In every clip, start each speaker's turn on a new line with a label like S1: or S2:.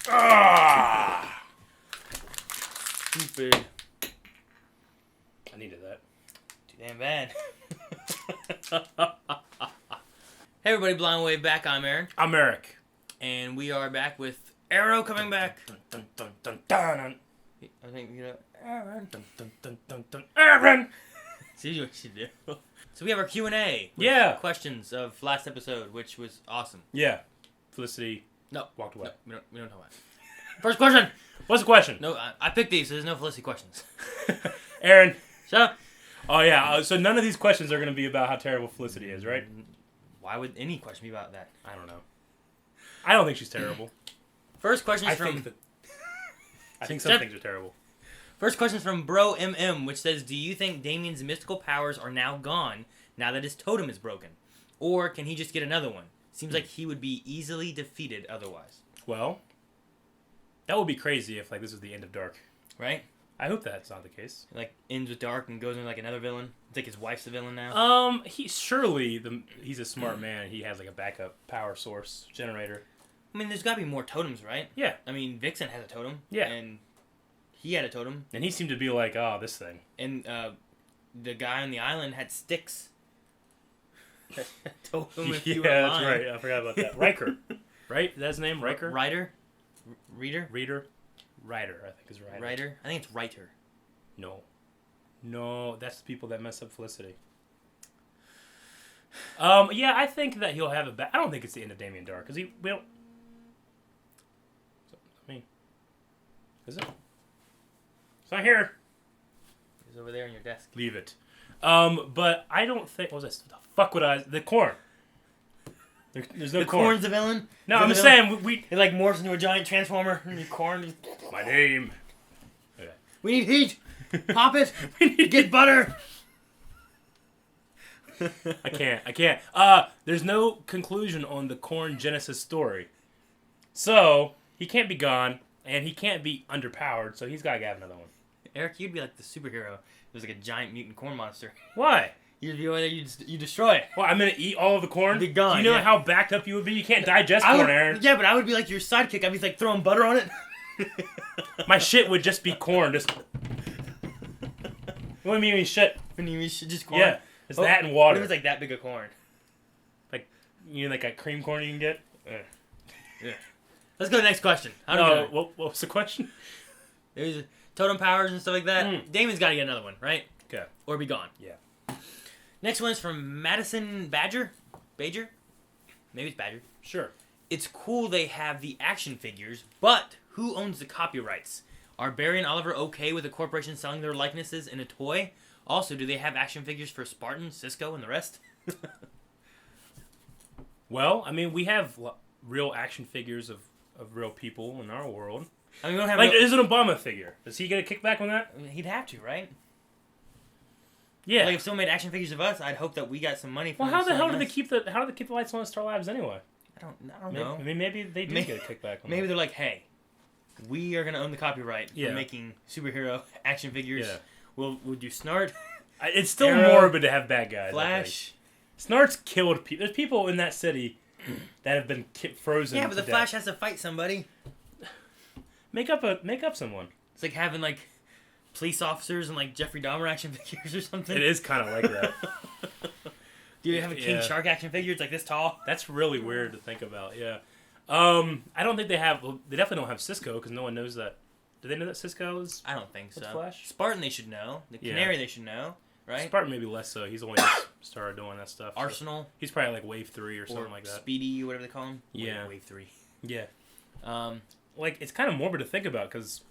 S1: Ah! Stupid. I needed that.
S2: Too damn bad. Hey everybody, Blind Wave back. I'm Aaron.
S1: I'm Eric.
S2: And we are back with Arrow coming back.
S1: Dun, dun, dun, dun, dun.
S2: I think, Aaron.
S1: Dun, dun, dun, dun, dun. Aaron!
S2: See what you do. So we have our Q&A. With
S1: Yeah.
S2: questions of last episode, which was awesome.
S1: Yeah. Felicity walked away.
S2: No, we don't talk about it. First question.
S1: What's the question?
S2: No, I picked these, so there's no Felicity questions.
S1: Aaron.
S2: Shut up.
S1: Oh, yeah. So none of these questions are going to be about how terrible Felicity is, right?
S2: Why would any question be about that?
S1: I don't know. I don't think she's terrible.
S2: First question is
S1: I think some things are terrible.
S2: First question is from Bro MM, which says, do you think Damien's mystical powers are now gone now that his totem is broken? Or can he just get another one? Seems like he would be easily defeated otherwise.
S1: Well, that would be crazy if this was the end of Dark.
S2: Right?
S1: I hope that's not the case.
S2: Ends with Dark and goes into another villain. It's like his wife's the villain now.
S1: He's a smart man. He has a backup power source generator.
S2: I mean, there's got to be more totems, right?
S1: Yeah.
S2: I mean, Vixen has a totem.
S1: Yeah.
S2: And he had a totem.
S1: And he seemed to be like, oh, this thing.
S2: And the guy on the island had sticks. Totem if you were
S1: that's
S2: lying.
S1: right. I forgot about that. Riker. Right? Is that his name? Riker?
S2: Ryder? Reader?
S1: Ryder, I think is Ryder.
S2: Ryder? I think it's Writer.
S1: No, that's the people that mess up Felicity. Yeah, I think that he'll have I don't think it's the end of Damien Dark, because we don't... I mean, is it? It's not here.
S2: It's over there on your desk.
S1: Leave it. But I don't think... What was this? The fuck would I... The corn. There's no
S2: the
S1: corn.
S2: corn's the villain?
S1: No, I'm just saying, we...
S2: It morphs into a giant transformer, and your corn...
S1: My name. Okay.
S2: We need heat! Pop it! We need to get butter!
S1: I can't. There's no conclusion on the Korn Genesis story. So, he can't be gone, and he can't be underpowered, so he's got to have another one.
S2: Eric, you'd be like the superhero. There's a giant mutant corn monster.
S1: Why?
S2: You'd be over there, you destroy it.
S1: Well, I'm going to eat all of the corn?
S2: Be gone,
S1: Do you know how backed up you would be? You can't digest corn, Aaron.
S2: Yeah, but I would be like your sidekick. I'd be throwing butter on it.
S1: My shit would just be corn. Just... What do you mean shit?
S2: When you eat just corn?
S1: Yeah. It's that and water.
S2: What if it's that big of corn?
S1: A cream corn you can get?
S2: Yeah. Let's go to the next question.
S1: What was the question?
S2: There's totem powers and stuff like that. Damien's got to get another one, right?
S1: Okay.
S2: Or be gone.
S1: Yeah.
S2: Next one is from Madison Badger? Maybe it's Badger.
S1: Sure.
S2: It's cool they have the action figures, but who owns the copyrights? Are Barry and Oliver okay with a corporation selling their likenesses in a toy? Also, do they have action figures for Spartan, Cisco, and the rest?
S1: Well, I mean, we have real action figures of real people in our world.
S2: I mean, we don't have
S1: is an Obama figure. Does he get a kickback on that?
S2: I mean, he'd have to, right?
S1: Yeah.
S2: If someone made action figures of us, I'd hope that we got some money from
S1: Well, how the hell do they keep the lights on at Star Labs anyway?
S2: I don't know.
S1: I mean, maybe they do get a kickback on that.
S2: Maybe they're like, hey, we are going to own the copyright for making superhero action figures.
S1: Yeah.
S2: We'll do Snart.
S1: It's still
S2: Arrow,
S1: morbid to have bad guys.
S2: Flash.
S1: Snart's killed people. There's people in that city that have been frozen.
S2: Yeah, but the Flash has to fight somebody.
S1: Make up someone.
S2: It's like having police officers and Jeffrey Dahmer action figures or something.
S1: It is kind of like that.
S2: Do you have a King Shark action figure? It's this tall.
S1: That's really weird to think about. Yeah. I don't think they have. Well, they definitely don't have Cisco because no one knows that. Do they know that Cisco is?
S2: I don't think so.
S1: Flash?
S2: Spartan they should know. The Canary they should know, right?
S1: Spartan maybe less so. He's only just started doing that stuff.
S2: Arsenal.
S1: So he's probably wave 3 or something like that.
S2: Speedy, whatever they call him.
S1: Yeah.
S2: Wave 3.
S1: Yeah. It's kind of morbid to think about because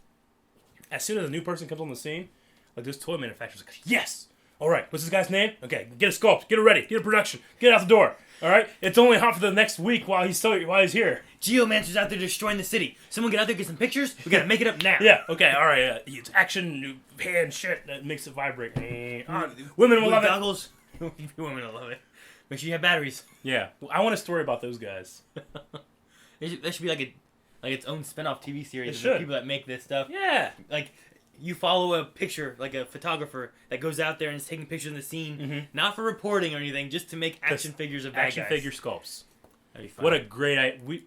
S1: as soon as a new person comes on the scene, those toy manufacturers are like, yes! All right, what's this guy's name? Okay, get a sculpt, get it ready, get a production, get it out the door. All right, it's only hot for the next week while he's here.
S2: Geomancer's out there destroying the city. Someone get out there, get some pictures. We gotta make it up now.
S1: Yeah. Okay. All right. It's action, new hand shit that makes it vibrate. Women will love
S2: goggles. Women will love it. Make sure you have batteries.
S1: Yeah. I want a story about those guys.
S2: That should be its own spin-off TV series.
S1: It
S2: of the people that make this stuff.
S1: Yeah.
S2: You follow a picture, a photographer that goes out there and is taking pictures of the scene, not for reporting or anything, just to make action figures of bad guys.
S1: Action figure sculpts.
S2: That'd be fun.
S1: What a great idea.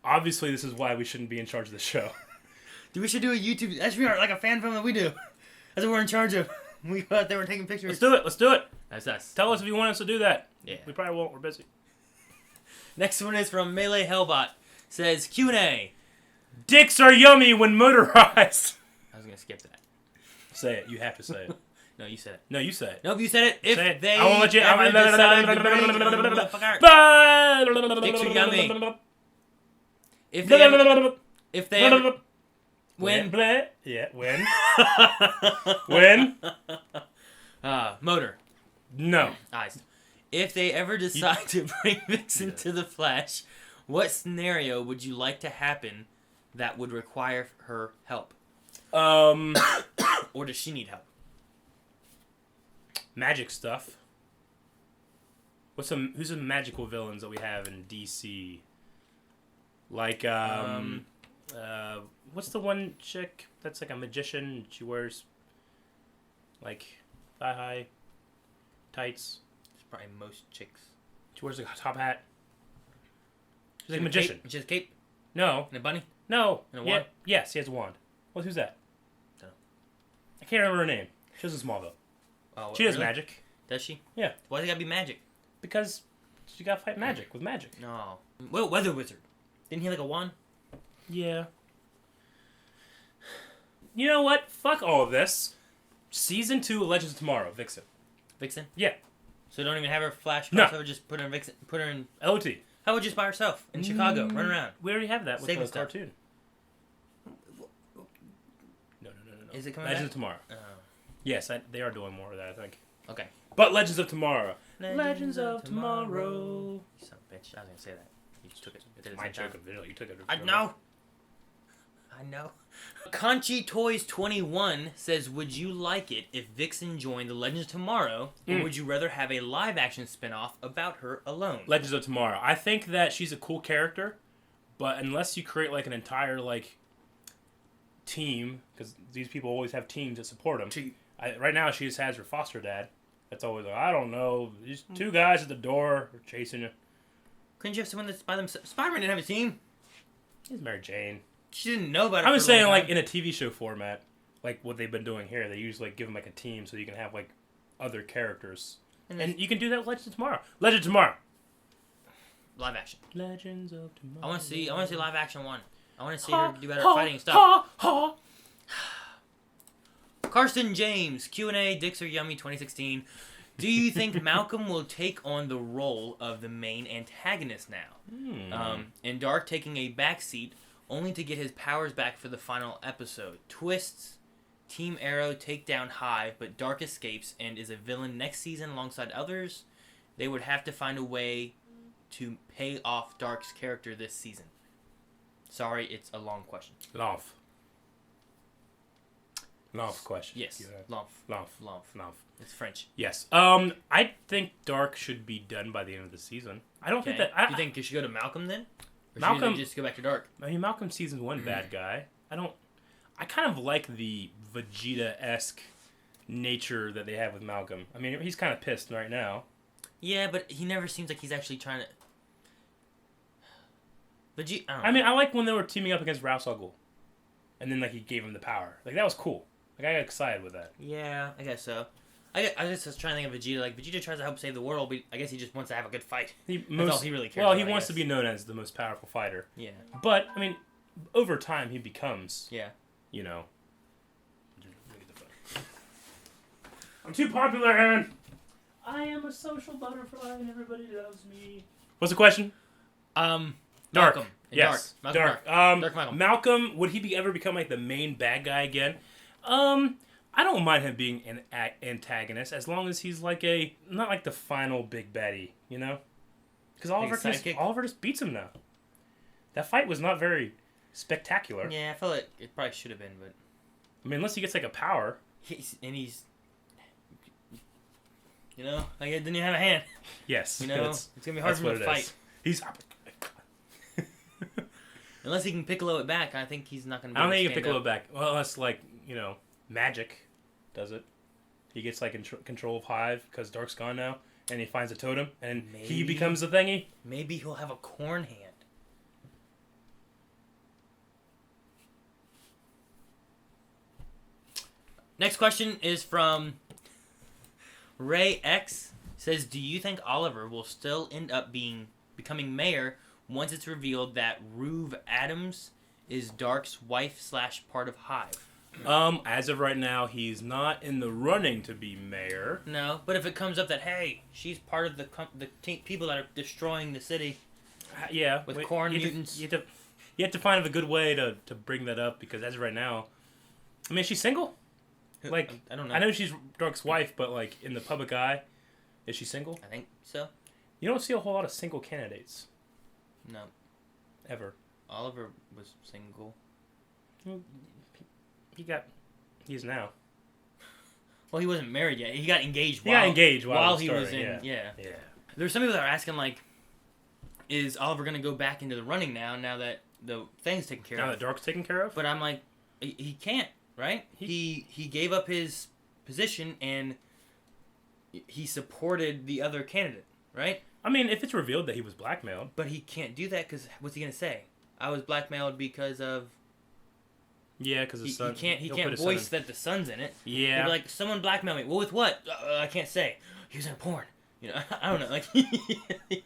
S1: Obviously, this is why we shouldn't be in charge of the show.
S2: Dude, we should do a YouTube. That should be like a fan film that we do. That's what we're in charge of. We go out there, we're taking pictures.
S1: Let's do it.
S2: That's us.
S1: Tell us if you want us to do that.
S2: Yeah.
S1: We probably won't. We're busy.
S2: Next one is from Melee Hellbot. Says Q&A.
S1: Dicks are yummy when motorized.
S2: I was gonna skip that.
S1: Say it. You have to say it.
S2: No, you said it.
S1: No, you say it.
S2: Nope, you said it. If
S1: Say it.
S2: they
S1: I won't let you.
S2: ever decide to bring Dicks are yummy. If they ever, when
S1: Yeah, when? When?
S2: motor
S1: No.
S2: eyes. If they ever decide to bring Vixen to the Flash, what scenario would you like to happen that would require her help? Or does she need help?
S1: Magic stuff. Who's some magical villains that we have in DC? Like, what's the one chick that's like a magician? She wears, like, thigh-high tights.
S2: It's probably most chicks.
S1: She wears a top hat. She's like a
S2: She
S1: magician.
S2: She has a cape
S1: No.
S2: and a bunny.
S1: No.
S2: And a wand?
S1: Yes, she has a wand. Well, who's that?
S2: Dunno.
S1: I can't remember her name. She was in Smallville.
S2: Oh,
S1: She does
S2: really?
S1: magic.
S2: Does she?
S1: Yeah.
S2: Why does it gotta be magic?
S1: Because she got to fight magic with magic.
S2: No. Well, Weather Wizard. Didn't he have like a wand?
S1: Yeah. You know what? Fuck all of this. Season 2 of Legends of Tomorrow, Vixen.
S2: Vixen?
S1: Yeah.
S2: So don't even have her Flash
S1: No.
S2: crossover. Just put her in Vixen. Put her in.
S1: LOT.
S2: How about just by herself in Chicago, run around?
S1: We already have that with
S2: Saving
S1: the
S2: stuff.
S1: cartoon. No.
S2: Is it coming
S1: Legends
S2: back?
S1: of Tomorrow.
S2: Oh.
S1: Yes, they are doing more of that, I think.
S2: Okay.
S1: But Legends of Tomorrow.
S2: Legends of
S1: Tomorrow.
S2: You son of a bitch. I was gonna say that. You just took it. It did it
S1: My
S2: at the same
S1: joke
S2: time.
S1: of video. You took it.
S2: I know. Conchi Toys 21 says, "Would you like it if Vixen joined the Legends of Tomorrow, or would you rather have a live-action spin-off about her alone?"
S1: Legends of Tomorrow. I think that she's a cool character, but unless you create like an entire like team, because these people always have teams that support them. Right now, she just has her foster dad. That's always like, I don't know, these two guys at the door are chasing you.
S2: Couldn't you have someone that's by themselves? Spider-Man didn't have a team.
S1: He's Mary Jane.
S2: She didn't know about it.
S1: I
S2: for
S1: was
S2: a
S1: saying
S2: long
S1: like
S2: time.
S1: in a TV show format, like what they've been doing here. They usually like give them like a team so you can have like other characters, and you can do that with Legends of Tomorrow. Legends of Tomorrow.
S2: live action.
S1: Legends of Tomorrow.
S2: I want to see live action one. I want to see her do better at fighting and stuff. Karsten James, Q&A, Dicks Are Yummy 2016. Do you think Malcolm will take on the role of the main antagonist now? And Dark taking a backseat only to get his powers back for the final episode. Twists, Team Arrow take down Hive, but Dark escapes and is a villain next season alongside others. They would have to find a way to pay off Dark's character this season. Sorry, it's a long question.
S1: Laugh question.
S2: Yes,
S1: Laugh.
S2: It's French.
S1: Yes. I think Dark should be done by the end of the season. I don't think that.
S2: Do you think it should go to Malcolm then? Or
S1: Malcolm
S2: should just go back to Dark?
S1: I mean, Malcolm season 1 bad guy. I kind of like the Vegeta-esque nature that they have with Malcolm. I mean, he's kind of pissed right now.
S2: Yeah, but he never seems like he's actually trying to. Vegeta.
S1: I mean, I like when they were teaming up against Ra's al Ghul, and then like he gave him the power. Like that was cool. Like I got excited with that.
S2: Yeah, I guess so. I just was trying to think of Vegeta. Like Vegeta tries to help save the world, but I guess he just wants to have a good fight. That's all he really cares.
S1: Well,
S2: about,
S1: he wants to be known as the most powerful fighter.
S2: Yeah.
S1: But I mean, over time he becomes.
S2: Yeah.
S1: You know. I'm too popular, Aaron. I am a social butterfly and everybody loves me. What's the question?
S2: Dark.
S1: Yes.
S2: Dark.
S1: Malcolm. Malcolm, would he ever become like the main bad guy again? I don't mind him being an antagonist as long as he's like not like the final big baddie, you know? Because Oliver just beats him now. That fight was not very spectacular.
S2: Yeah, I feel like it probably should have been, but
S1: I mean, unless he gets like a power.
S2: He's you know, like it didn't even have a hand.
S1: Yes.
S2: You know, it's gonna be hard for him to fight.
S1: He's.
S2: Unless he can Piccolo it back, I think he's not gonna.
S1: I don't think he can Piccolo it back. Well, unless like Magic does it. He gets like control of Hive because Dark's gone now, and he finds a totem, and he becomes the thingy.
S2: Maybe he'll have a corn hand. Next question is from Ray X. Says, do you think Oliver will still end up becoming mayor once it's revealed that Ruve Adams is Dark's wife / part of Hive?
S1: As of right now, he's not in the running to be mayor.
S2: No, but if it comes up that, hey, she's part of the people that are destroying the city.
S1: Yeah.
S2: With corn mutants.
S1: You have to find a good way to bring that up, because as of right now, I mean, is she single? Like,
S2: I don't know.
S1: I know she's Dark's wife, but like in the public eye, is she single?
S2: I think so.
S1: You don't see a whole lot of single candidates.
S2: No.
S1: Ever.
S2: Oliver was single.
S1: He is now.
S2: Well, he wasn't married yet. He got engaged.
S1: While
S2: he was in. Yeah. There's some people that are asking, like, is Oliver gonna go back into the running now that the thing's taken care of?
S1: Now that Dark's taken care of?
S2: But I'm like, he can't, right? He gave up his position and he supported the other candidate, right?
S1: I mean, if it's revealed that he was blackmailed.
S2: But he can't do that because what's he gonna say? I was blackmailed because of.
S1: Yeah, because the sun.
S2: He can't voice that the sun's in it.
S1: Yeah.
S2: He'll be like, someone blackmailed me. Well, with what? I can't say. He was in porn. You know, I don't know. Like,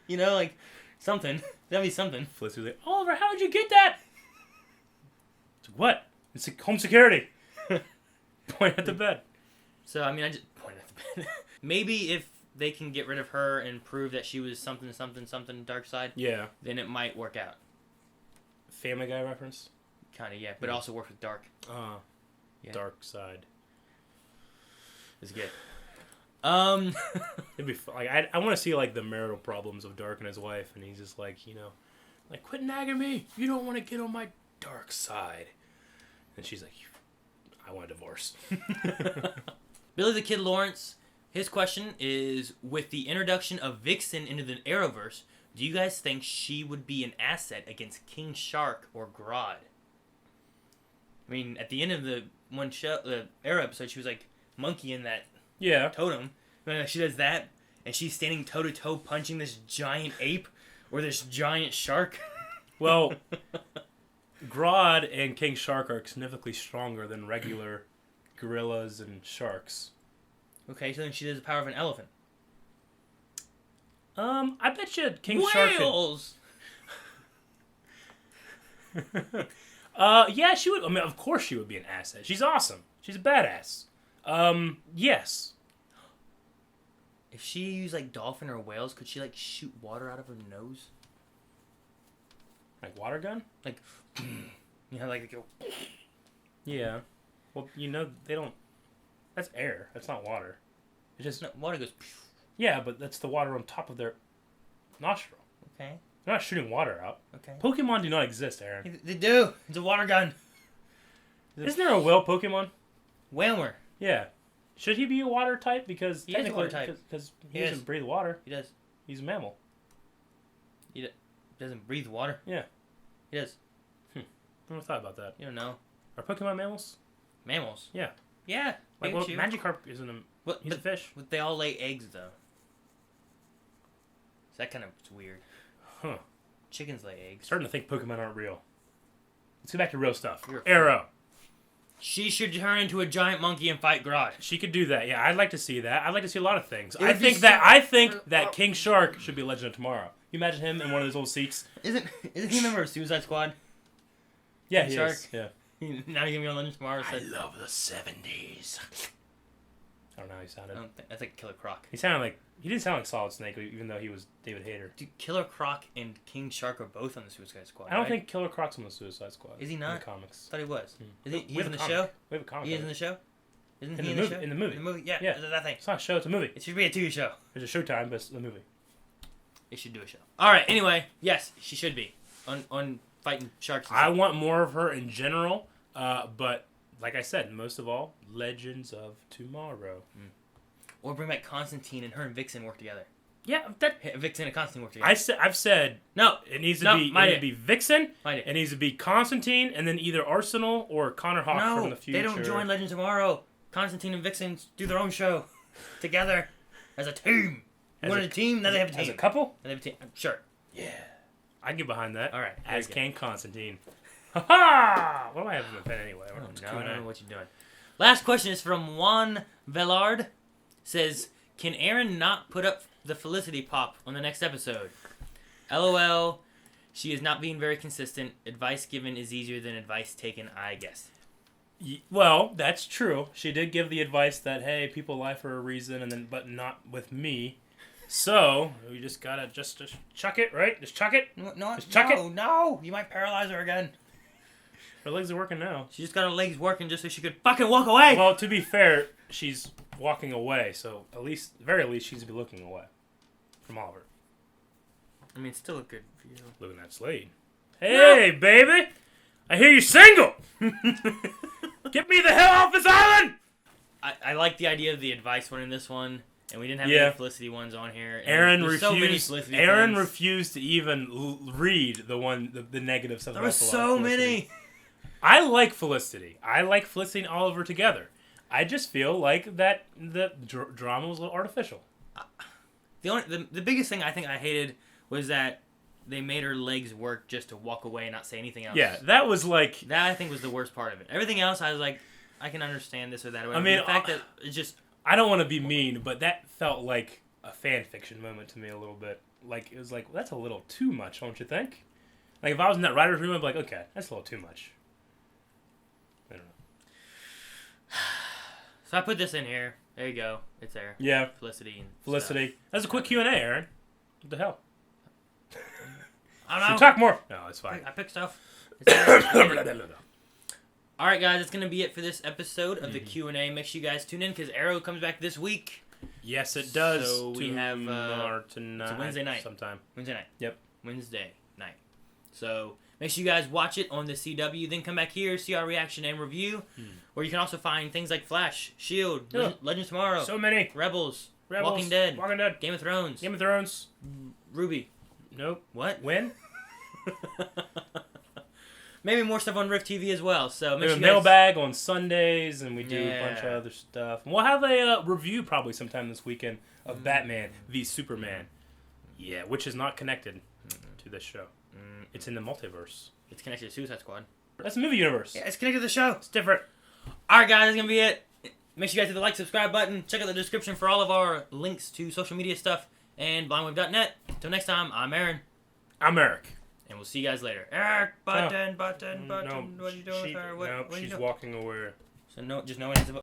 S2: you know, like something. That'd be something.
S1: Felicity's like, Oliver, how did you get that? It's like, what? It's home security. Point at the bed.
S2: So I mean, I just point at the bed. Maybe if they can get rid of her and prove that she was something dark side.
S1: Yeah.
S2: Then it might work out.
S1: Family Guy reference.
S2: Kind of, yeah, but it also works with Dark.
S1: Yeah. Dark side.
S2: It's good.
S1: It'd be like I want to see like the marital problems of Dark and his wife, and he's just like, you know, like, quit nagging me. You don't want to get on my dark side. And she's like, I want a divorce.
S2: Billy the Kid Lawrence. His question is: with the introduction of Vixen into the Arrowverse, do you guys think she would be an asset against King Shark or Grodd? I mean, at the end of the Arrow episode, she was like monkey in that totem. And she does that, and she's standing toe to toe punching this giant ape or this giant shark.
S1: Well, Grodd and King Shark are significantly stronger than regular gorillas and sharks.
S2: Okay, so then she has the power of an elephant.
S1: I bet you King
S2: Whales!
S1: Shark could... yeah, she would. I mean, of course she would be an asset. She's awesome. She's a badass. Yes.
S2: If she used, like, dolphin or whales, could she, like, shoot water out of her nose?
S1: Like water gun?
S2: Like, you know, like, they go...
S1: Yeah. Well, you know, they don't... That's air. That's not water. It's just...
S2: No, water goes...
S1: Yeah, but that's the water on top of their nostril.
S2: Okay.
S1: They're not shooting water out.
S2: Okay.
S1: Pokemon do not exist, Aaron.
S2: They do. It's a water gun.
S1: Isn't there a whale Pokemon?
S2: Whalmer.
S1: Yeah. Should he be a water type? Because
S2: he is a water type.
S1: Because he doesn't breathe water.
S2: He does.
S1: He's a mammal.
S2: He doesn't breathe water.
S1: Yeah.
S2: He does.
S1: I never thought about that.
S2: You don't know.
S1: Are Pokemon mammals?
S2: Mammals.
S1: Yeah.
S2: Yeah.
S1: Like, well, Magikarp isn't a... He's a fish.
S2: But they all lay eggs, though. So that kind of is weird.
S1: Huh.
S2: Chickens lay eggs.
S1: Starting to think Pokemon aren't real. Let's get back to real stuff. Arrow.
S2: She should turn into a giant monkey and fight Grodd.
S1: She could do that. Yeah, I'd like to see that. I'd like to see a lot of things. I think that King Shark should be Legend of Tomorrow. You imagine him in one of those old seats?
S2: Isn't he a member of Suicide Squad?
S1: Yeah,
S2: King
S1: he
S2: Shark?
S1: is. Yeah.
S2: Now he's gonna be on Legend of Tomorrow.
S1: I love the 70s. I don't know how he sounded.
S2: That's like Killer Croc.
S1: He didn't sound like Solid Snake, even though he was David Hayter.
S2: Dude, Killer Croc and King Shark are both on the Suicide Squad.
S1: I don't think Killer Croc's on the Suicide Squad.
S2: Is he not?
S1: In the comics.
S2: I thought he was. Is he? He's in the
S1: comic.
S2: show.
S1: We have a comic.
S2: He is in the show. Isn't he
S1: in
S2: in
S1: the
S2: the show?
S1: In the movie.
S2: In the movie, yeah.
S1: Yeah.
S2: That thing.
S1: It's not a show. It's a movie.
S2: It should be a TV show.
S1: It's a Showtime, but it's a movie.
S2: It should do a show. All right. Anyway, yes, she should be on fighting sharks.
S1: I want more of her in general, but like I said, most of all, Legends of Tomorrow.
S2: Or bring back Constantine and her and Vixen work together.
S1: Yeah,
S2: Vixen and Constantine work together.
S1: I've said
S2: no.
S1: It needs to be Vixen.
S2: It
S1: needs to be Constantine, and then either Arsenal or Connor Hawk from the future.
S2: They don't join Legends Tomorrow. Constantine and Vixen do their own show together as a team. You want a team? Now they have a team.
S1: As a couple?
S2: They have a team. Sure.
S1: Yeah. I'd get behind that.
S2: All right.
S1: As can Constantine. Ha ha! What do I have in the pen anyway?
S2: I don't know what you're doing. Last question is from Juan Vellard. Says, can Aaron not put up the Felicity pop on the next episode? LOL. She is not being very consistent. Advice given is easier than advice taken, I guess.
S1: Well, that's true. She did give the advice that, hey, people lie for a reason, but not with me. So, we just gotta just chuck it, right? Just chuck it. Just chuck it.
S2: No, you might paralyze her again.
S1: Her legs are working now.
S2: She just got her legs working just so she could fucking walk away.
S1: Well, to be fair, she's walking away, so very least, she's be looking away from Oliver.
S2: I mean, it's still a good view.
S1: Looking at Slade. Hey, baby! I hear you're single! Get me the hell off this island!
S2: I like the idea of the advice one in this one, and we didn't have any Felicity ones on here.
S1: Aaron
S2: refused.
S1: Refused to even read the negative stuff.
S2: There were so many.
S1: I like Felicity. I like Felicity and Oliver together. I just feel like that the drama was a little artificial.
S2: The biggest thing I think I hated was that they made her legs work just to walk away and not say anything else.
S1: Yeah, that was like...
S2: That, I think, was the worst part of it. Everything else, I was like, I can understand this or that. Or whatever.
S1: I mean...
S2: The fact that it's just...
S1: I don't want to be mean, but that felt like a fan fiction moment to me a little bit. Like, it was like, well, that's a little too much, don't you think? Like, if I was in that writer's room, I'd be like, okay, that's a little too much. I don't know.
S2: So I put this in here. There you go. It's there.
S1: Yeah.
S2: Felicity.
S1: Stuff. That's a quick Q&A, Aaron. What the hell?
S2: I don't know.
S1: Talk more. No, it's fine.
S2: I picked stuff. All right, guys. That's going to be it for this episode of the Q&A. Make sure you guys tune in because Arrow comes back this week.
S1: Yes, it does.
S2: So we have...
S1: tonight.
S2: It's Wednesday night.
S1: Sometime.
S2: Wednesday night.
S1: Yep.
S2: Wednesday night. So make sure you guys watch it on the CW. Then come back here, see our reaction and review. Where you can also find things like Flash, S.H.I.E.L.D., Legends Tomorrow.
S1: So many.
S2: Rebels. Walking Dead.
S1: Game
S2: of Thrones. Ruby.
S1: Nope.
S2: What?
S1: When?
S2: Maybe more stuff on Rift TV as well. So make
S1: There's
S2: sure
S1: a
S2: you guys...
S1: mailbag on Sundays, and we do a bunch of other stuff. And we'll have a review probably sometime this weekend of Batman v Superman. Yeah, which is not connected to this show. It's in the multiverse.
S2: It's connected to Suicide Squad.
S1: That's the movie universe.
S2: Yeah, it's connected to the show.
S1: It's different.
S2: All right, guys, that's gonna be it. Make sure you guys hit the like, subscribe button. Check out the description for all of our links to social media stuff and blindwave.net. Until next time, I'm Aaron.
S1: I'm Eric.
S2: And we'll see you guys later. Eric, button.
S1: No,
S2: what are you doing with her? What are you
S1: she's
S2: doing?
S1: walking away.
S2: So just no one has a